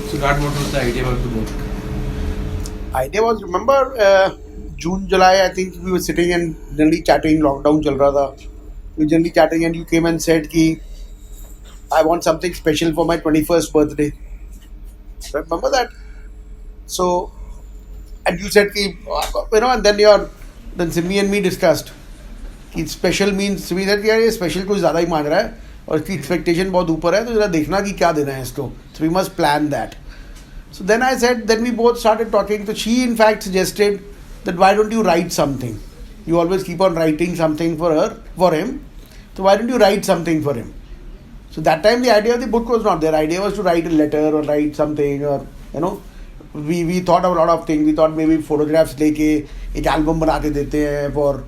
So God, what was the idea about the book? Idea was, remember, June, July, I think we were sitting and generally chatting, lockdown chal raha tha. We were generally chatting and you came and said ki, I want something special for my 21st birthday. Remember that? So, and you said ki, and then Simi and me discussed कि special means we that यार ये special कुछ ज़्यादा ही मांग रहा है और इसकी एक्सपेक्टेशन बहुत ऊपर है तो ज़रा देखना कि क्या देना है इसको so we must plan that so then I said then we both started talking तो she in fact suggested that why don't you write something you always keep on writing something for him तो why don't you write something for him so that time the idea of the book was not there. Idea was to write a letter or write something or we thought of a lot of things. We thought maybe photographs leke ek album bana ke dete hain for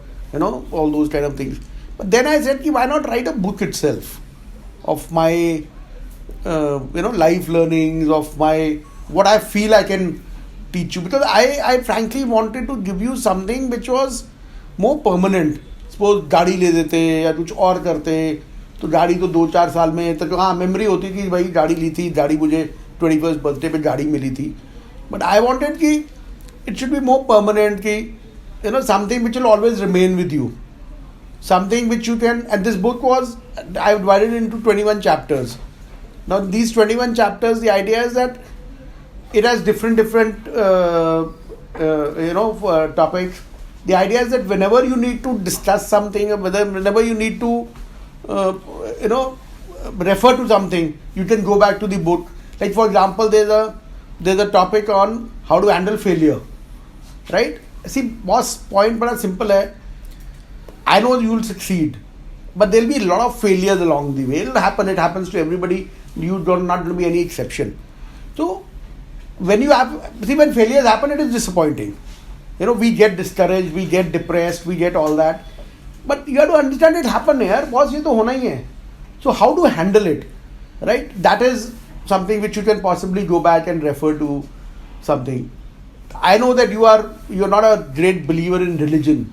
all those kind of things. But then I said why not write a book itself of my life learnings, of my what I feel I can teach you, because I frankly wanted to give you something which was more permanent. Suppose गाड़ी ले देते या कुछ और करते तो गाड़ी तो 2-4 साल में तो हाँ मेमोरी होती कि भाई गाड़ी ली थी, गाड़ी मुझे 21st बर्थडे पे गाड़ी मिली थी. बट आई वांटेड कि it should be more permanent कि something which will always remain with you, something which you can. And this book was I divided into 21 chapters. Now these 21 chapters, the idea is that it has different topics. The idea is that whenever you need to discuss something, or whenever you need to refer to something, you can go back to the book. Like for example, there's a topic on how to handle failure, right? See, boss, point bada simple hai. I know you will succeed, but there will be a lot of failures along the way. It will happen. It happens to everybody. You don't not going to be any exception. So when failures happen, it is disappointing. We get discouraged, we get depressed, we get all that. But you have to understand it happened here. Boss, ये तो होना ही है. So how to handle it, right? That is something which you can possibly go back and refer to something. I know that you're not a great believer in religion,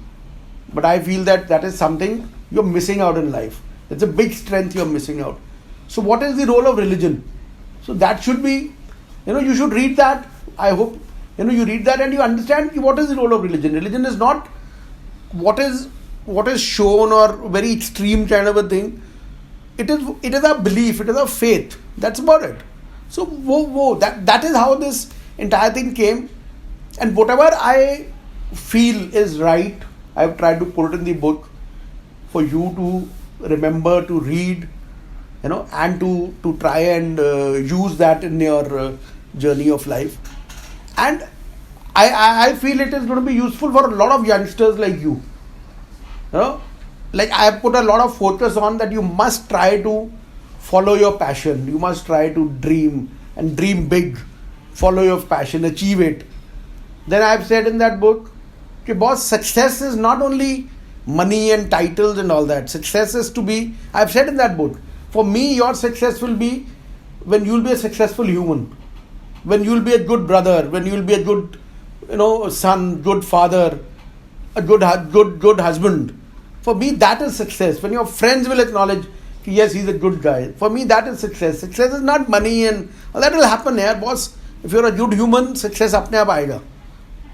but I feel that is something you're missing out in life. It's a big strength you're missing out. So what is the role of religion? So that should be, you should read that. I hope, you read that and you understand what is the role of religion. Religion is not what is shown or very extreme kind of a thing. It is a belief, it is a faith. That's about it. So that is how this entire thing came. And whatever I feel is right, I've tried to put it in the book for you to remember, to read, and to try and use that in your journey of life. And I feel it is going to be useful for a lot of youngsters like you. Like I have put a lot of focus on that you must try to follow your passion. You must try to dream and dream big. Follow your passion, achieve it. Then I have said in that book, boss, success is not only money and titles and all that. Success is to be, I have said in that book, for me your success will be when you will be a successful human. When you will be a good brother, when you will be a good son, good father, a good husband. For me, that is success. When your friends will acknowledge, yes, he's a good guy. For me, that is success. Success is not money and that will happen here, boss. If you're a good human, success apne aap aayega.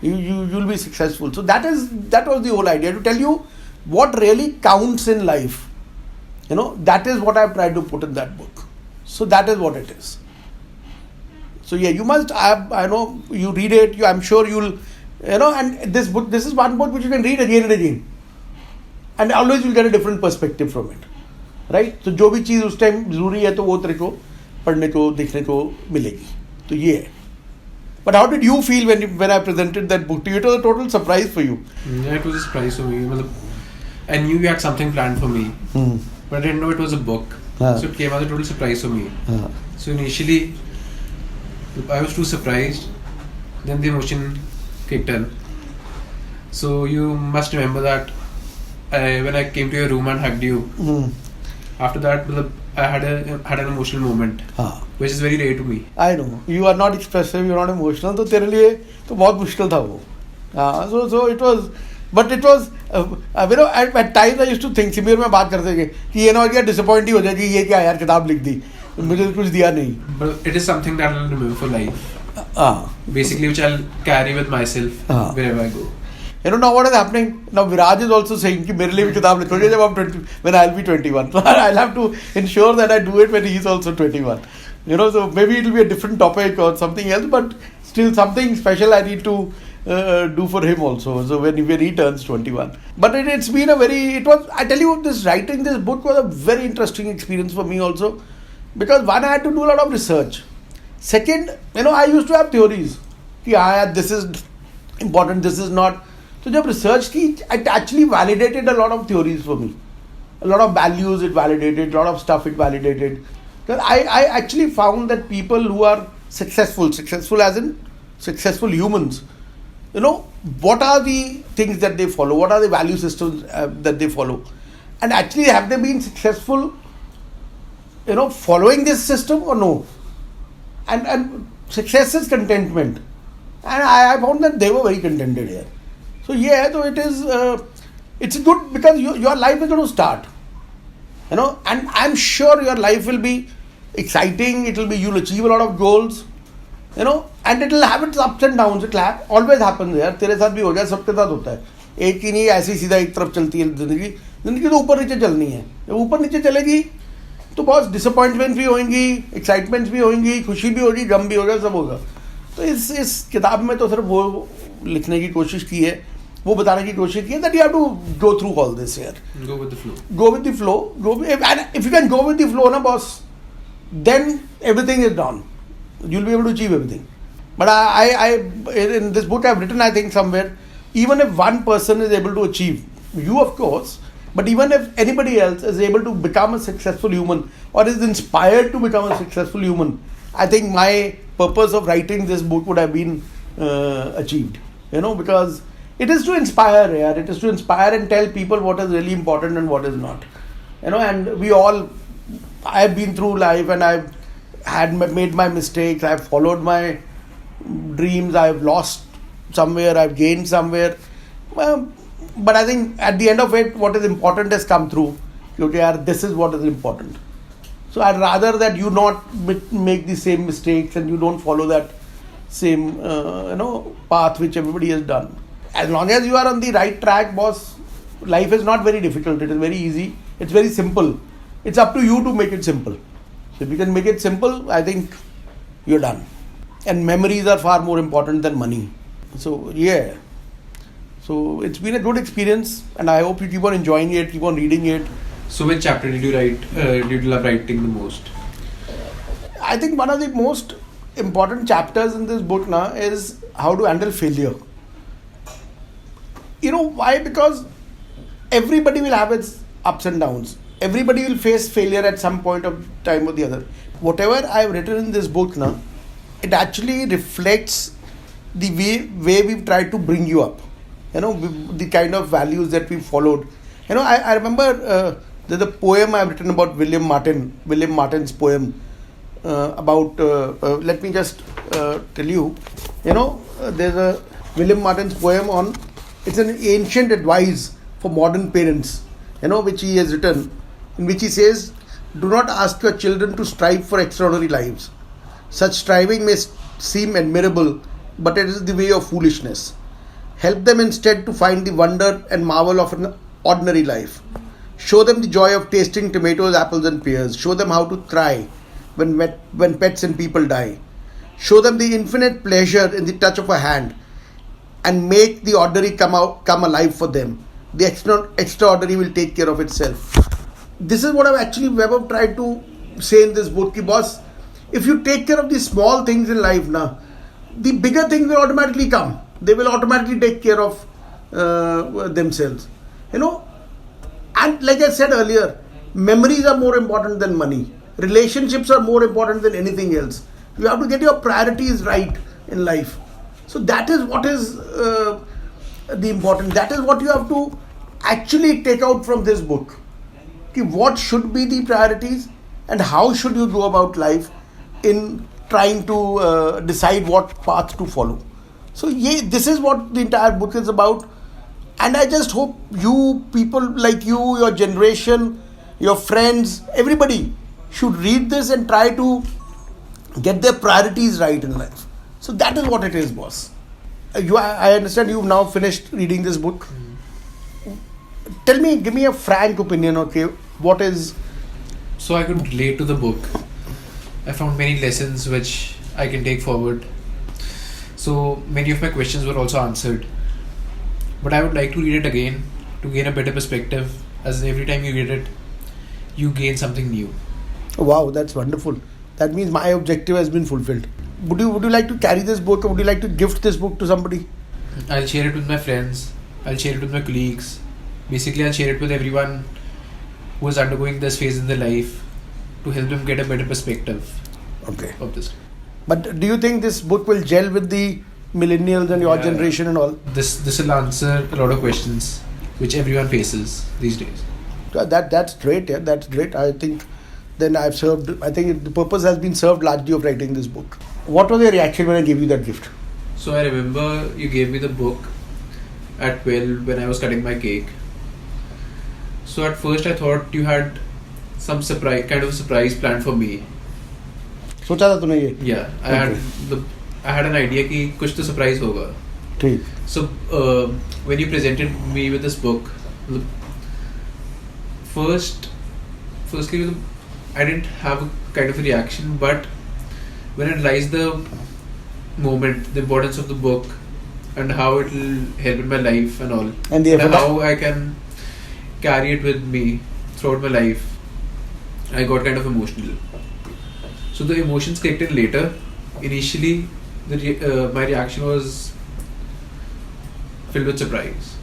You'll be successful. So that was the whole idea, to tell you what really counts in life. That is what I've tried to put in that book. So that is what it is. So yeah, you must have, I know, you read it, I'm sure you'll, and this is one book which you can read again and again. And always you'll get a different perspective from it. Right? So जो भी चीज़ उस time ज़रूरी है तो वो तेरे को पढ़ने को देखने को मिलेगी. तो ये है. But how did you feel when I presented that book to you? It was a total surprise for you. Yeah, it was a surprise for me. I knew you had something planned for me, but I didn't know it was a book. So it came as a total surprise for me. So initially, I was too surprised. Then the emotion kicked in. So you must remember that when I came to your room and hugged you, after that, I had an emotional moment, which is very rare to me. I know. You are not expressive, you are not emotional. तो तेरे लिए तो बहुत मुश्किल था वो. So it was, but it was, at times I used to think, सिमिर में बात करते थे कि ये ना क्या disappoint ही हो जाएगी, ये क्या यार किताब लिख दी. मुझे कुछ दिया नहीं. But it is something that I'll remember for life. Ah. Basically, which I'll carry with myself wherever I go. You know now what is happening? Now Viraj is also saying कि मेरे लिए भी किताब लिखो जब I'm 20 when I'll be 21. So I'll have to ensure that I do it when he's also 21. You know, so maybe it will be a different topic or something else, but still something special I need to do for him also. So when he turns 21. But it's been I tell you, writing this book was a very interesting experience for me also, because one, I had to do a lot of research. Second, you know, I used to have theories. This is important, this is not. So जब research की, it actually validated a lot of theories for me. A lot of values it validated, a lot of stuff it validated. Because I actually found that people who are successful as in successful humans, you know, what are the things that they follow? What are the value systems that they follow? And actually, have they been successful, you know, following this system or no? And success is contentment. And I found that they were very contented here. So yeah, so it is, it's good because your life is going to start. You know, and I'm sure your life will be exciting. You'll achieve a lot of goals. You know, and it will have its ups and downs. It will always happen यार. तेरे साथ भी हो गया, सबके साथ होता है. एक ही नहीं ऐसी सीधा एक तरफ चलती है जिंदगी तो ऊपर नीचे चलनी है. जब ऊपर नीचे चलेगी तो बहुत डिसअपॉइंटमेंट भी होंगी, एक्साइटमेंट्स भी होंगी, खुशी भी होगी, गम भी होगा, सब होगा. तो इस किताब में तो सिर्फ वो लिखने की कोशिश की है, वो बताने की कोशिश की है that you have to go through all this here. Go with the flow. Go with the flow. And if you can go with the flow, na boss, then everything is done. You'll be able to achieve everything. But I in this book I've written, I think somewhere, even if one person is able to achieve, you of course, but even if anybody else is able to become a successful human or is inspired to become a successful human, I think my purpose of writing this book would have been achieved. You know, because it is to inspire, yeah. It is to inspire and tell people what is really important and what is not. You know, and I've been through life and I've made my mistakes, I've followed my dreams, I've lost somewhere, I've gained somewhere. But I think at the end of it, what is important has come through. This is what is important. So I'd rather that you not make the same mistakes and you don't follow that same path which everybody has done. As long as you are on the right track, boss, life is not very difficult. It is very easy. It's very simple. It's up to you to make it simple. So if you can make it simple, I think you're done. And memories are far more important than money. So yeah. So it's been a good experience and I hope you keep on enjoying it, keep on reading it. So which chapter did you love writing the most? I think one of the most important chapters in this book now is how to handle failure. You know why? Because everybody will have its ups and downs. Everybody will face failure at some point of time or the other. Whatever I have written in this book now, it actually reflects the way we've tried to bring you up. You know, the kind of values that we followed. You know, I remember there's a poem I've written about William Martin's poem about, let me just tell you, you know, there's a William Martin's poem on, it's an ancient advice for modern parents, you know, which he has written, in which he says, do not ask your children to strive for extraordinary lives. Such striving may seem admirable, but it is the way of foolishness. Help them instead to find the wonder and marvel of an ordinary life. Show them the joy of tasting tomatoes, apples and pears. Show them how to cry when pets and people die. Show them the infinite pleasure in the touch of a hand and make the ordinary come alive for them. The extraordinary will take care of itself. This is what I've actually tried to say in this book. Ki boss, if you take care of the small things in life now, the bigger things will automatically come. They will automatically take care of themselves. You know, and like I said earlier, memories are more important than money. Relationships are more important than anything else. You have to get your priorities right in life. So that is what is the important. That is what you have to actually take out from this book. Okay, what should be the priorities and how should you go about life in trying to decide what path to follow. So this is what the entire book is about. And I just hope you, people like you, your generation, your friends, everybody, should read this and try to get their priorities right in life. So that is what it is, boss. I understand you've now finished reading this book. Tell me, give me a frank opinion, okay? What is... So I could relate to the book. I found many lessons which I can take forward. So many of my questions were also answered. But I would like to read it again to gain a better perspective, as every time you read it, you gain something new. Wow, that's wonderful. That means my objective has been fulfilled. Would you like to carry this book, or would you like to gift this book to somebody? I'll share it with my friends. I'll share it with my colleagues. Basically, I'll share it with everyone who is undergoing this phase in their life to help them get a better perspective of this. But do you think this book will gel with the millennials and your generation and all? This will answer a lot of questions which everyone faces these days. That's great. Yeah, that's great. I think then I think the purpose has been served largely of writing this book. What was your reaction when I gave you that gift? So I remember you gave me the book at 12 when I was cutting my cake. So at first I thought you had some surprise planned for me. सोचा था तूने ये? Yeah, I had an idea कि कुछ तो surprise होगा. ठीक. So when you presented me with this book, firstly I didn't have a kind of a reaction, but when I realized the moment, the importance of the book, and how it will help in my life and all, and how I can carry it with me throughout my life, I got kind of emotional. So the emotions kicked in later. Initially, my reaction was filled with surprise.